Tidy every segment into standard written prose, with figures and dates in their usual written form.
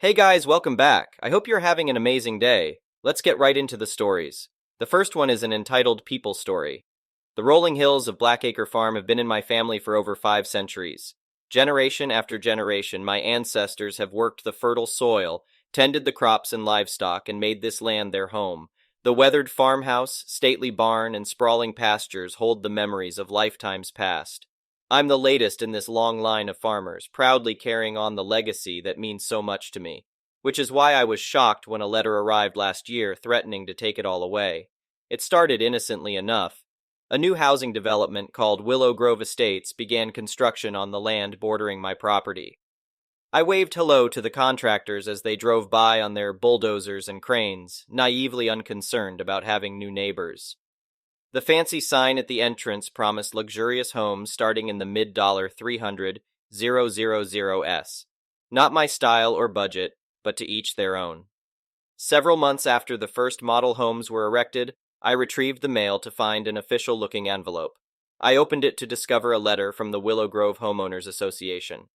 Hey guys, welcome back. I hope you're having an amazing day. Let's get right into the stories. The first one is an entitled People Story. The rolling hills of Blackacre Farm have been in my family for over 5 centuries. Generation after generation, my ancestors have worked the fertile soil, tended the crops and livestock, and made this land their home. The weathered farmhouse, stately barn, and sprawling pastures hold the memories of lifetimes past. I'm the latest in this long line of farmers, proudly carrying on the legacy that means so much to me, which is why I was shocked when a letter arrived last year threatening to take it all away. It started innocently enough. A new housing development called Willow Grove Estates began construction on the land bordering my property. I waved hello to the contractors as they drove by on their bulldozers and cranes, naively unconcerned about having new neighbors. The fancy sign at the entrance promised luxurious homes starting in the mid-dollar 300,000s. Not my style or budget, but to each their own. Several months after the first model homes were erected, I retrieved the mail to find an official-looking envelope. I opened it to discover a letter from the Willow Grove Homeowners Association.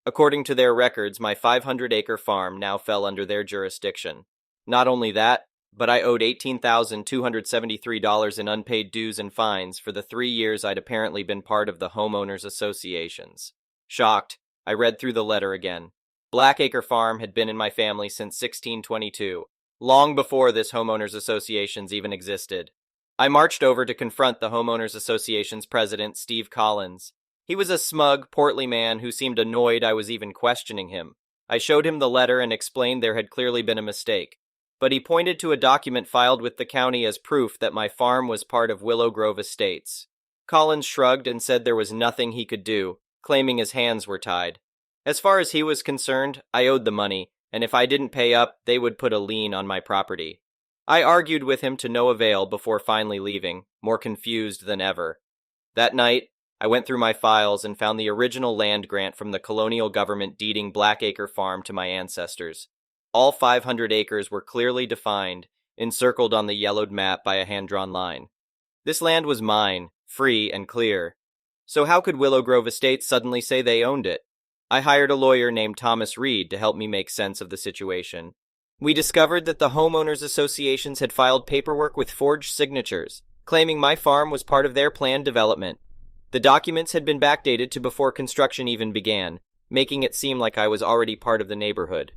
According to their records, my 500-acre farm now fell under their jurisdiction. Not only that, but I owed $18,273 in unpaid dues and fines for the 3 years I'd apparently been part of the homeowners associations. Shocked, I read through the letter again. Blackacre Farm had been in my family since 1622, long before this homeowners associations even existed. I marched over to confront the homeowners association's president, Steve Collins. He was a smug, portly man who seemed annoyed I was even questioning him. I showed him the letter and explained there had clearly been a mistake, but he pointed to a document filed with the county as proof that my farm was part of Willow Grove Estates. Collins shrugged and said there was nothing he could do, claiming his hands were tied. As far as he was concerned, I owed the money, and if I didn't pay up, they would put a lien on my property. I argued with him to no avail before finally leaving, more confused than ever. That night, I went through my files and found the original land grant from the colonial government deeding Blackacre Farm to my ancestors. All 500 acres were clearly defined, encircled on the yellowed map by a hand-drawn line. This land was mine, free and clear. So how could Willow Grove Estates suddenly say they owned it? I hired a lawyer named Thomas Reed to help me make sense of the situation. We discovered that the homeowners associations had filed paperwork with forged signatures, claiming my farm was part of their planned development. The documents had been backdated to before construction even began, making it seem like I was already part of the neighborhood.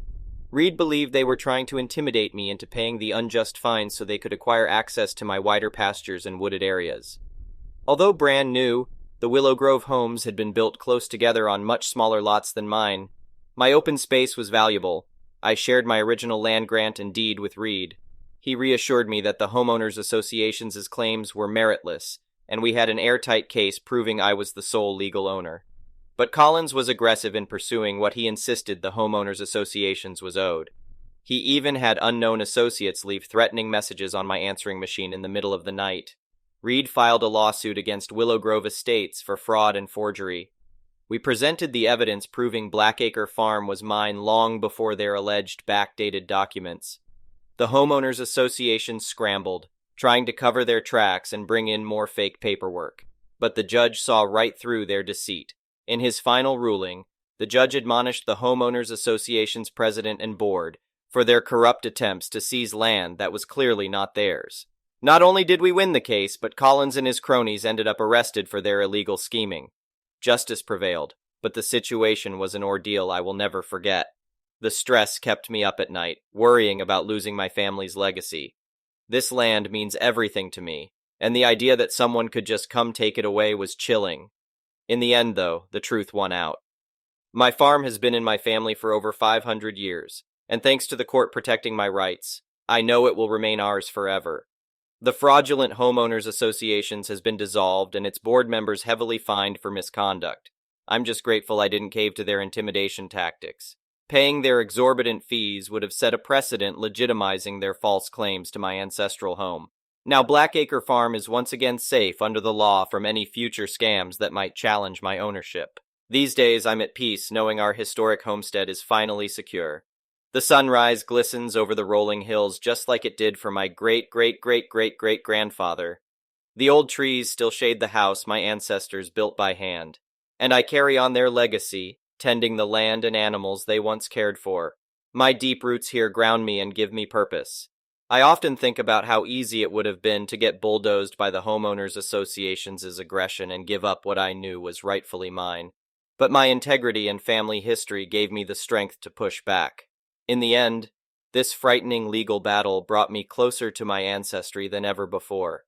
Reed believed they were trying to intimidate me into paying the unjust fines so they could acquire access to my wider pastures and wooded areas. Although brand new, the Willow Grove homes had been built close together on much smaller lots than mine. My open space was valuable. I shared my original land grant and deed with Reed. He reassured me that the homeowners association's claims were meritless, and we had an airtight case proving I was the sole legal owner. But Collins was aggressive in pursuing what he insisted the homeowners associations was owed. He even had unknown associates leave threatening messages on my answering machine in the middle of the night. Reed filed a lawsuit against Willow Grove Estates for fraud and forgery. We presented the evidence proving Blackacre Farm was mine long before their alleged backdated documents. The homeowners association scrambled, trying to cover their tracks and bring in more fake paperwork. But the judge saw right through their deceit. In his final ruling, the judge admonished the homeowners association's president and board for their corrupt attempts to seize land that was clearly not theirs. Not only did we win the case, but Collins and his cronies ended up arrested for their illegal scheming. Justice prevailed, but the situation was an ordeal I will never forget. The stress kept me up at night, worrying about losing my family's legacy. This land means everything to me, and the idea that someone could just come take it away was chilling. In the end, though, the truth won out. My farm has been in my family for over 500 years, and thanks to the court protecting my rights, I know it will remain ours forever. The fraudulent homeowners associations has been dissolved and its board members heavily fined for misconduct. I'm just grateful I didn't cave to their intimidation tactics. Paying their exorbitant fees would have set a precedent legitimizing their false claims to my ancestral home. Now Blackacre Farm is once again safe under the law from any future scams that might challenge my ownership. These days I'm at peace knowing our historic homestead is finally secure. The sunrise glistens over the rolling hills just like it did for my great-great-great-great-great-grandfather. The old trees still shade the house my ancestors built by hand, and I carry on their legacy, tending the land and animals they once cared for. My deep roots here ground me and give me purpose. I often think about how easy it would have been to get bulldozed by the homeowners association's aggression and give up what I knew was rightfully mine. But my integrity and family history gave me the strength to push back. In the end, this frightening legal battle brought me closer to my ancestry than ever before.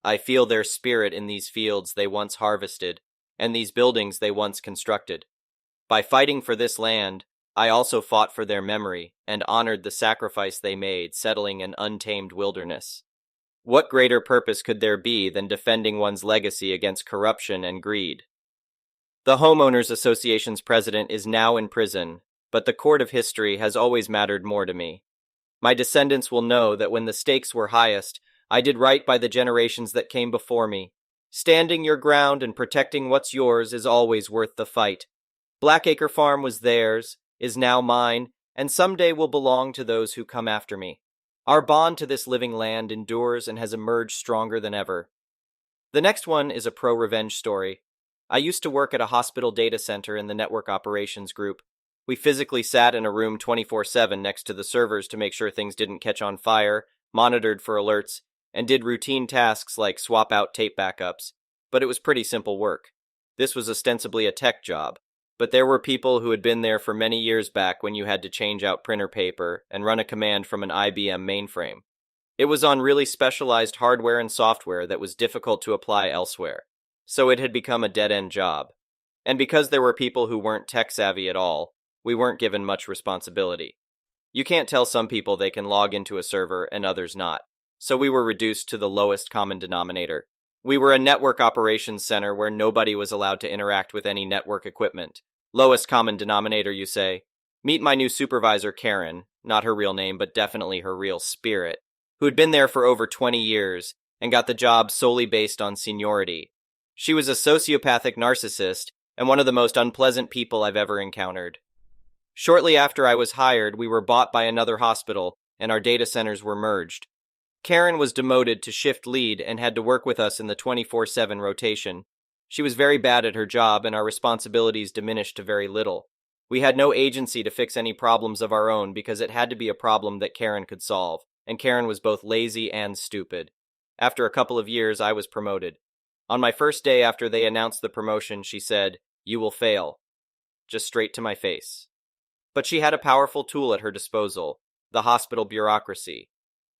I feel their spirit in these fields they once harvested, and these buildings they once constructed. By fighting for this land, I also fought for their memory and honored the sacrifice they made settling an untamed wilderness. What greater purpose could there be than defending one's legacy against corruption and greed? The Homeowners Association's president is now in prison, but the court of history has always mattered more to me. My descendants will know that when the stakes were highest, I did right by the generations that came before me. Standing your ground and protecting what's yours is always worth the fight. Blackacre Farm was theirs, is now mine, and someday will belong to those who come after me. Our bond to this living land endures and has emerged stronger than ever. The next one is a pro-revenge story. I used to work at a hospital data center in the network operations group. We physically sat in a room 24/7 next to the servers to make sure things didn't catch on fire, monitored for alerts, and did routine tasks like swap out tape backups. But it was pretty simple work. This was ostensibly a tech job, but there were people who had been there for many years back when you had to change out printer paper and run a command from an IBM mainframe. It was on really specialized hardware and software that was difficult to apply elsewhere, so it had become a dead-end job. And because there were people who weren't tech-savvy at all, we weren't given much responsibility. You can't tell some people they can log into a server and others not, so we were reduced to the lowest common denominator. We were a network operations center where nobody was allowed to interact with any network equipment. Lowest common denominator, you say? Meet my new supervisor, Karen, not her real name, but definitely her real spirit, who had been there for over 20 years and got the job solely based on seniority. She was a sociopathic narcissist and one of the most unpleasant people I've ever encountered. Shortly after I was hired, we were bought by another hospital, and our data centers were merged. Karen was demoted to shift lead and had to work with us in the 24/7 rotation. She was very bad at her job, and our responsibilities diminished to very little. We had no agency to fix any problems of our own because it had to be a problem that Karen could solve, and Karen was both lazy and stupid. After a couple of years, I was promoted. On my first day after they announced the promotion, she said, "You will fail." Just straight to my face. But she had a powerful tool at her disposal, the hospital bureaucracy.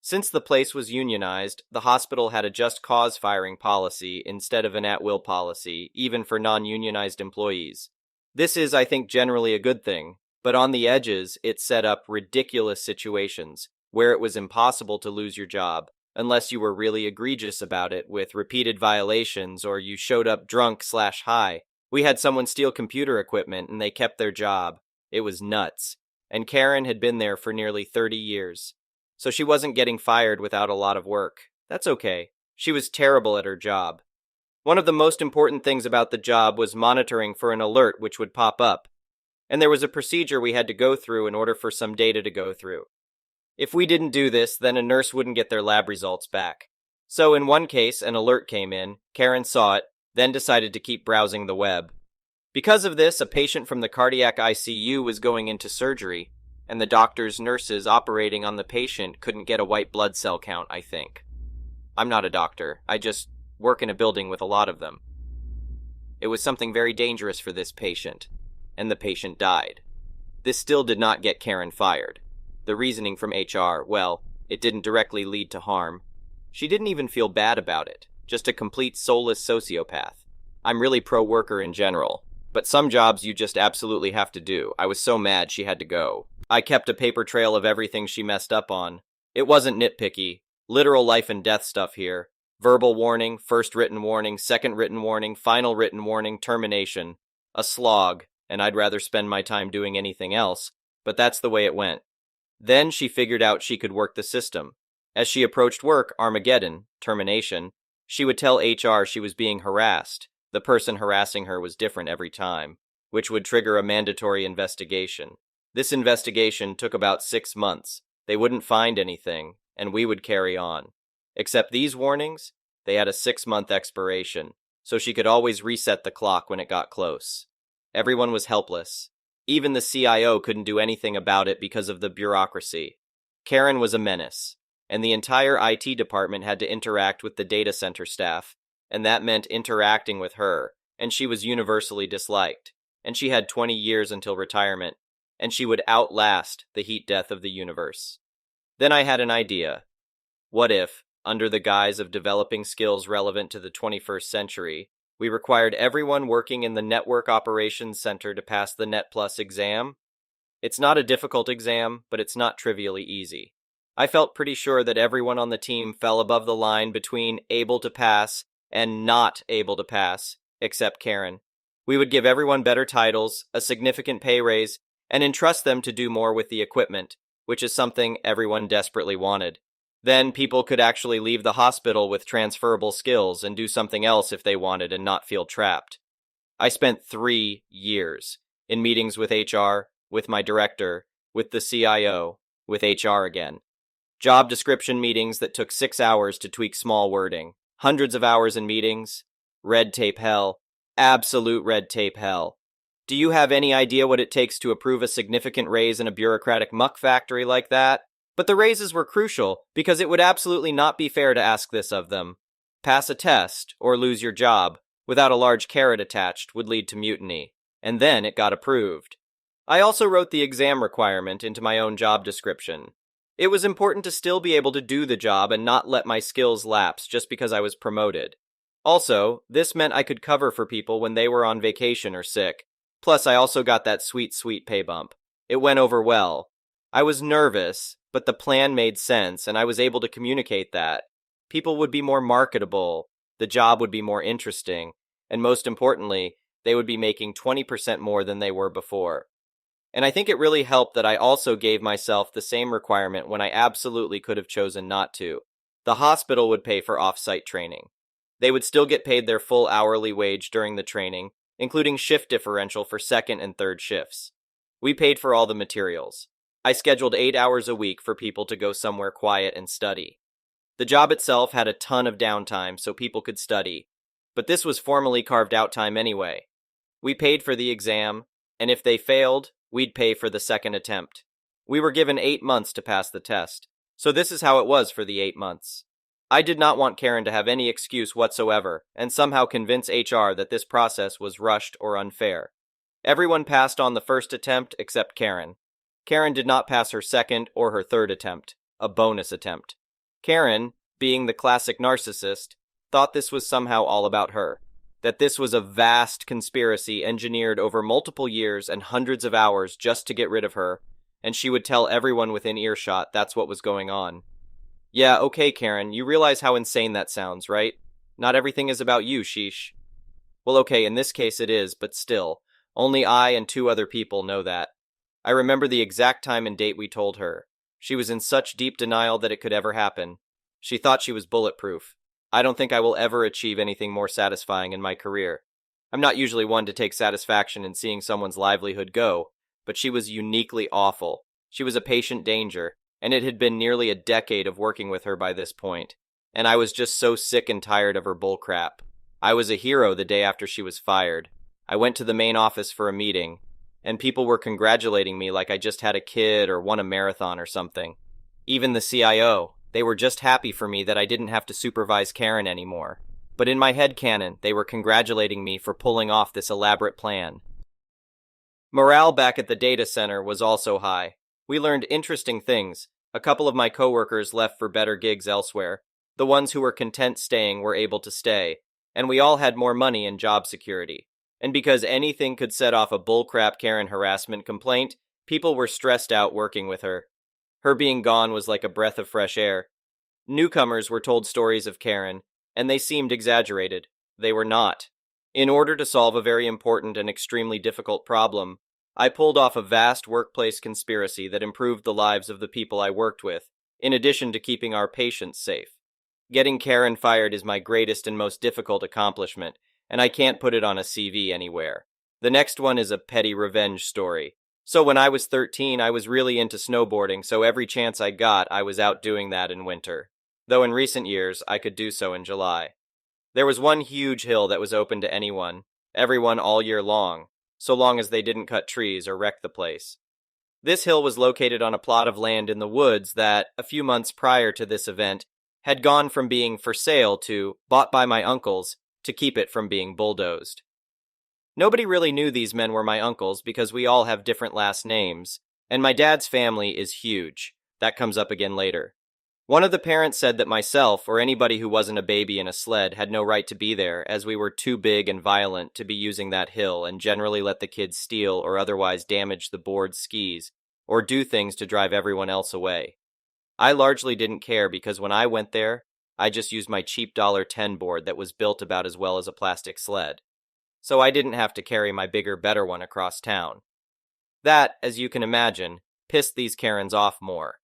Since the place was unionized, the hospital had a just cause firing policy instead of an at-will policy, even for non-unionized employees. This is, I think, generally a good thing, but on the edges, it set up ridiculous situations where it was impossible to lose your job, unless you were really egregious about it with repeated violations or you showed up drunk/high. We had someone steal computer equipment and they kept their job. It was nuts. And Karen had been there for nearly 30 years. So she wasn't getting fired without a lot of work. That's okay. She was terrible at her job. One of the most important things about the job was monitoring for an alert which would pop up. And there was a procedure we had to go through in order for some data to go through. If we didn't do this, then a nurse wouldn't get their lab results back. So in one case, an alert came in, Karen saw it, then decided to keep browsing the web. Because of this, a patient from the cardiac ICU was going into surgery, and the doctors, nurses operating on the patient couldn't get a white blood cell count, I think. I'm not a doctor. I just work in a building with a lot of them. It was something very dangerous for this patient, and the patient died. This still did not get Karen fired. The reasoning from HR, well, it didn't directly lead to harm. She didn't even feel bad about it, just a complete soulless sociopath. I'm really pro-worker in general. But some jobs you just absolutely have to do. I was so mad she had to go. I kept a paper trail of everything she messed up on. It wasn't nitpicky. Literal life and death stuff here. Verbal warning, first written warning, second written warning, final written warning, termination. A slog, and I'd rather spend my time doing anything else, but that's the way it went. Then she figured out she could work the system. As she approached work, Armageddon, termination, she would tell HR she was being harassed. The person harassing her was different every time, which would trigger a mandatory investigation. This investigation took about 6 months. They wouldn't find anything, and we would carry on. Except these warnings, they had a 6-month expiration, so she could always reset the clock when it got close. Everyone was helpless. Even the CIO couldn't do anything about it because of the bureaucracy. Karen was a menace, and the entire IT department had to interact with the data center staff, and that meant interacting with her, and she was universally disliked, and she had 20 years until retirement, and she would outlast the heat death of the universe. Then I had an idea. What if, under the guise of developing skills relevant to the 21st century, we required everyone working in the Network Operations Center to pass the Net Plus exam? It's not a difficult exam, but it's not trivially easy. I felt pretty sure that everyone on the team fell above the line between able to pass and not able to pass, except Karen. We would give everyone better titles, a significant pay raise, and entrust them to do more with the equipment, which is something everyone desperately wanted. Then people could actually leave the hospital with transferable skills and do something else if they wanted and not feel trapped. I spent 3 years in meetings with HR, with my director, with the CIO, with HR again. Job description meetings that took 6 hours to tweak small wording. Hundreds of hours in meetings. Red tape hell. Absolute red tape hell. Do you have any idea what it takes to approve a significant raise in a bureaucratic muck factory like that? But the raises were crucial, because it would absolutely not be fair to ask this of them. Pass a test, or lose your job, without a large carrot attached, would lead to mutiny. And then it got approved. I also wrote the exam requirement into my own job description. It was important to still be able to do the job and not let my skills lapse just because I was promoted. Also, this meant I could cover for people when they were on vacation or sick. Plus, I also got that sweet, sweet pay bump. It went over well. I was nervous, but the plan made sense, and I was able to communicate that. People would be more marketable, the job would be more interesting, and most importantly, they would be making 20% more than they were before. And I think it really helped that I also gave myself the same requirement when I absolutely could have chosen not to. The hospital would pay for off-site training. They would still get paid their full hourly wage during the training, including shift differential for second and third shifts. We paid for all the materials. I scheduled 8 hours a week for people to go somewhere quiet and study. The job itself had a ton of downtime so people could study, but this was formally carved out time anyway. We paid for the exam, and if they failed, we'd pay for the second attempt. We were given 8 months to pass the test, so this is how it was for the 8 months. I did not want Karen to have any excuse whatsoever and somehow convince HR that this process was rushed or unfair. Everyone passed on the first attempt except Karen. Karen did not pass her second or her third attempt, a bonus attempt. Karen, being the classic narcissist, thought this was somehow all about her, that this was a vast conspiracy engineered over multiple years and hundreds of hours just to get rid of her, and she would tell everyone within earshot that's what was going on. Yeah, okay, Karen, you realize how insane that sounds, right? Not everything is about you, sheesh. Well, okay, in this case it is, but still, only I and 2 other people know that. I remember the exact time and date we told her. She was in such deep denial that it could ever happen. She thought she was bulletproof. I don't think I will ever achieve anything more satisfying in my career. I'm not usually one to take satisfaction in seeing someone's livelihood go, but she was uniquely awful. She was a patient danger, and it had been nearly a decade of working with her by this point, and I was just so sick and tired of her bullcrap. I was a hero the day after she was fired. I went to the main office for a meeting, and people were congratulating me like I just had a kid or won a marathon or something. Even the CIO, they were just happy for me that I didn't have to supervise Karen anymore. But in my headcanon, they were congratulating me for pulling off this elaborate plan. Morale back at the data center was also high. We learned interesting things. A couple of my coworkers left for better gigs elsewhere. The ones who were content staying were able to stay, and we all had more money and job security. And because anything could set off a bullcrap Karen harassment complaint, people were stressed out working with her. Her being gone was like a breath of fresh air. Newcomers were told stories of Karen, and they seemed exaggerated. They were not. In order to solve a very important and extremely difficult problem, I pulled off a vast workplace conspiracy that improved the lives of the people I worked with, in addition to keeping our patients safe. Getting Karen fired is my greatest and most difficult accomplishment, and I can't put it on a CV anywhere. The next one is a petty revenge story. So when I was 13, I was really into snowboarding, so every chance I got, I was out doing that in winter. Though in recent years, I could do so in July. There was one huge hill that was open to anyone, everyone all year long, so long as they didn't cut trees or wreck the place. This hill was located on a plot of land in the woods that, a few months prior to this event, had gone from being for sale to bought by my uncles to keep it from being bulldozed. Nobody really knew these men were my uncles because we all have different last names, and my dad's family is huge. That comes up again later. One of the parents said that myself, or anybody who wasn't a baby in a sled, had no right to be there, as we were too big and violent to be using that hill and generally let the kids steal or otherwise damage the board skis, or do things to drive everyone else away. I largely didn't care because when I went there, I just used my cheap $10 board that was built about as well as a plastic sled. So I didn't have to carry my bigger, better one across town. That, as you can imagine, pissed these Karens off more.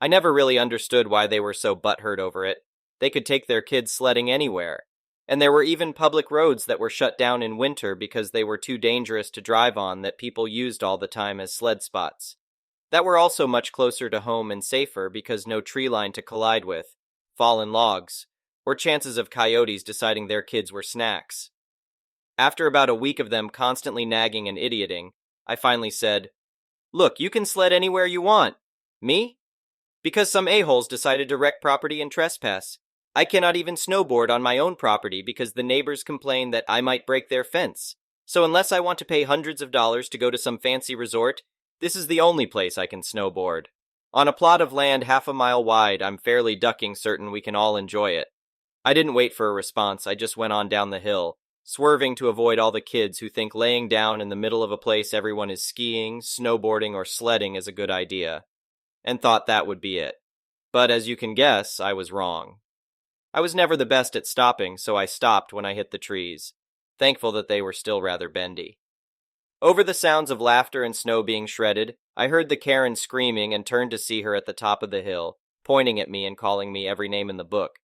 I never really understood why they were so butthurt over it. They could take their kids sledding anywhere. And there were even public roads that were shut down in winter because they were too dangerous to drive on that people used all the time as sled spots. That were also much closer to home and safer because no tree line to collide with, fallen logs, or chances of coyotes deciding their kids were snacks. After about a week of them constantly nagging and idioting, I finally said, "Look, you can sled anywhere you want. Me? Because some a-holes decided to wreck property and trespass. I cannot even snowboard on my own property because the neighbors complain that I might break their fence. So unless I want to pay hundreds of dollars to go to some fancy resort, this is the only place I can snowboard. On a plot of land half a mile wide, I'm fairly ducking certain we can all enjoy it." I didn't wait for a response, I just went on down the hill, swerving to avoid all the kids who think laying down in the middle of a place everyone is skiing, snowboarding, or sledding is a good idea, and thought that would be it. But as you can guess, I was wrong. I was never the best at stopping, so I stopped when I hit the trees, thankful that they were still rather bendy. Over the sounds of laughter and snow being shredded, I heard the Karen screaming and turned to see her at the top of the hill, pointing at me and calling me every name in the book.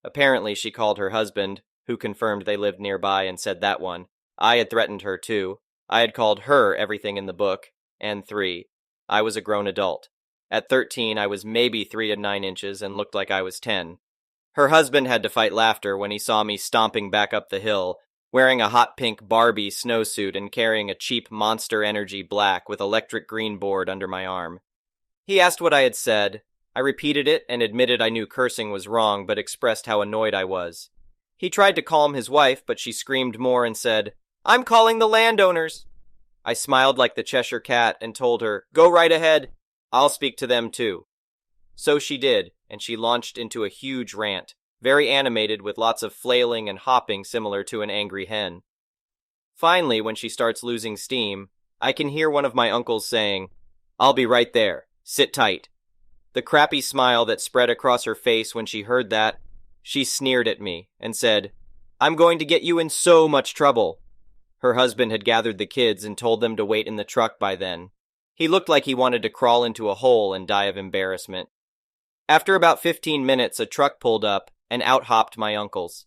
Apparently she called her husband, who confirmed they lived nearby and said that one. I had threatened her too. I had called her everything in the book. And 3. I was a grown adult. At 13, I was maybe 3 to 9 inches and looked like I was 10. Her husband had to fight laughter when he saw me stomping back up the hill, wearing a hot pink Barbie snowsuit and carrying a cheap Monster Energy black with electric green board under my arm. He asked what I had said. I repeated it and admitted I knew cursing was wrong, but expressed how annoyed I was. He tried to calm his wife, but she screamed more and said, "I'm calling the landowners." I smiled like the Cheshire Cat and told her, "Go right ahead. I'll speak to them too." So she did, and she launched into a huge rant, very animated with lots of flailing and hopping similar to an angry hen. Finally, when she starts losing steam, I can hear one of my uncles saying, "I'll be right there. Sit tight." The crappy smile that spread across her face when she heard that, she sneered at me and said, "I'm going to get you in so much trouble." Her husband had gathered the kids and told them to wait in the truck by then. He looked like he wanted to crawl into a hole and die of embarrassment. After about 15 minutes, a truck pulled up, and out hopped my uncles.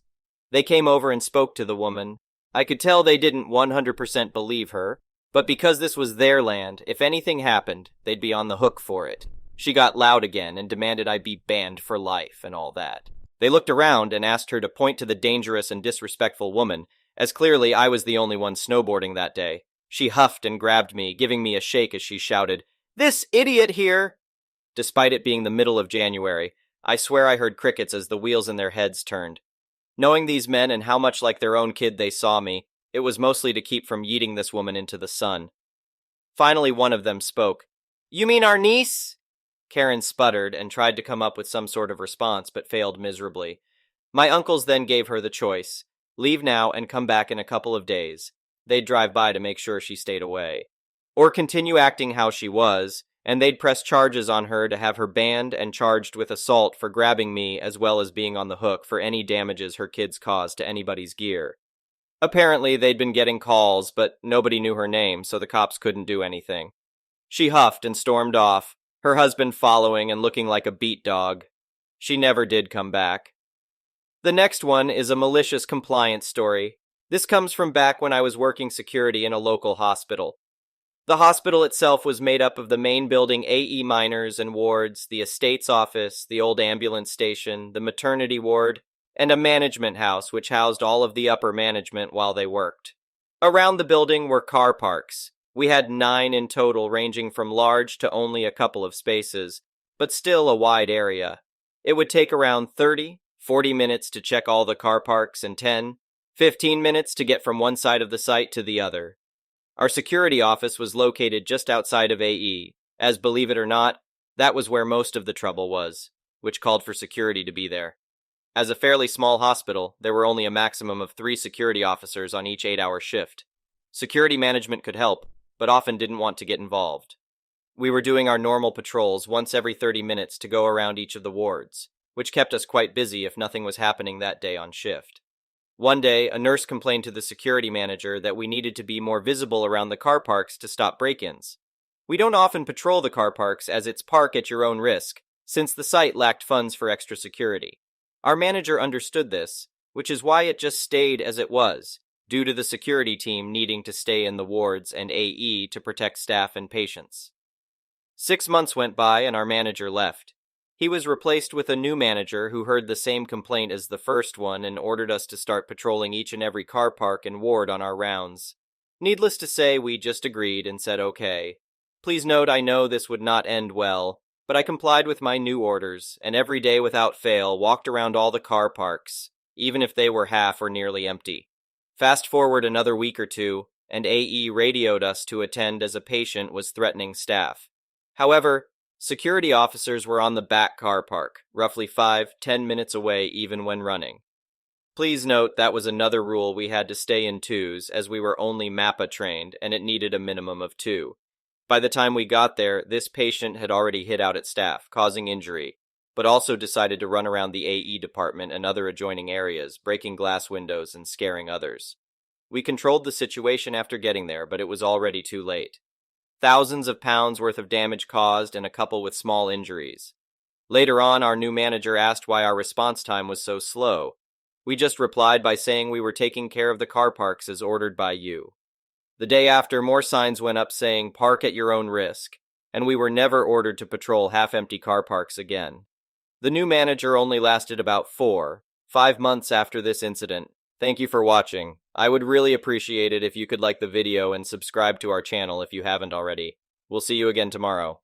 They came over and spoke to the woman. I could tell they didn't 100% believe her, but because this was their land, if anything happened, they'd be on the hook for it. She got loud again and demanded I be banned for life and all that. They looked around and asked her to point to the dangerous and disrespectful woman, as clearly I was the only one snowboarding that day. She huffed and grabbed me, giving me a shake as she shouted, "This idiot here!" Despite it being the middle of January, I swear I heard crickets as the wheels in their heads turned. Knowing these men and how much like their own kid they saw me, it was mostly to keep from yeeting this woman into the sun. Finally, one of them spoke. "You mean our niece?" Karen sputtered and tried to come up with some sort of response, but failed miserably. My uncles then gave her the choice. Leave now and come back in a couple of days. They'd drive by to make sure she stayed away. Or continue acting how she was, and they'd press charges on her to have her banned and charged with assault for grabbing me as well as being on the hook for any damages her kids caused to anybody's gear. Apparently, they'd been getting calls, but nobody knew her name, so the cops couldn't do anything. She huffed and stormed off, her husband following and looking like a beat dog. She never did come back. The next one is a malicious compliance story. This comes from back when I was working security in a local hospital. The hospital itself was made up of the main building AE minors and wards, the estates office, the old ambulance station, the maternity ward, and a management house which housed all of the upper management while they worked. Around the building were car parks. We had 9 in total, ranging from large to only a couple of spaces, but still a wide area. It would take around 30-40 minutes to check all the car parks and 10-15 minutes to get from one side of the site to the other. Our security office was located just outside of AE, as believe it or not, that was where most of the trouble was, which called for security to be there. As a fairly small hospital, there were only a maximum of 3 security officers on each 8-hour shift. Security management could help, but often didn't want to get involved. We were doing our normal patrols once every 30 minutes to go around each of the wards, which kept us quite busy if nothing was happening that day on shift. One day, a nurse complained to the security manager that we needed to be more visible around the car parks to stop break-ins. We don't often patrol the car parks as it's park at your own risk, since the site lacked funds for extra security. Our manager understood this, which is why it just stayed as it was, due to the security team needing to stay in the wards and AE to protect staff and patients. 6 months went by and our manager left. He was replaced with a new manager who heard the same complaint as the first one and ordered us to start patrolling each and every car park and ward on our rounds. Needless to say, we just agreed and said okay. Please note I know this would not end well, but I complied with my new orders, and every day without fail walked around all the car parks, even if they were half or nearly empty. Fast forward another week or two, and AE radioed us to attend as a patient was threatening staff. However, security officers were on the back car park, roughly 5-10 minutes away even when running. Please note that was another rule we had to stay in twos as we were only MAPA trained and it needed a minimum of 2. By the time we got there, this patient had already hit out at staff, causing injury, but also decided to run around the AE department and other adjoining areas, breaking glass windows and scaring others. We controlled the situation after getting there, but it was already too late. Thousands of pounds worth of damage caused and a couple with small injuries. Later on, our new manager asked why our response time was so slow. We just replied by saying we were taking care of the car parks as ordered by you. The day after, more signs went up saying, "Park at your own risk," and we were never ordered to patrol half-empty car parks again. The new manager only lasted about 4-5 months after this incident. Thank you for watching. I would really appreciate it if you could like the video and subscribe to our channel if you haven't already. We'll see you again tomorrow.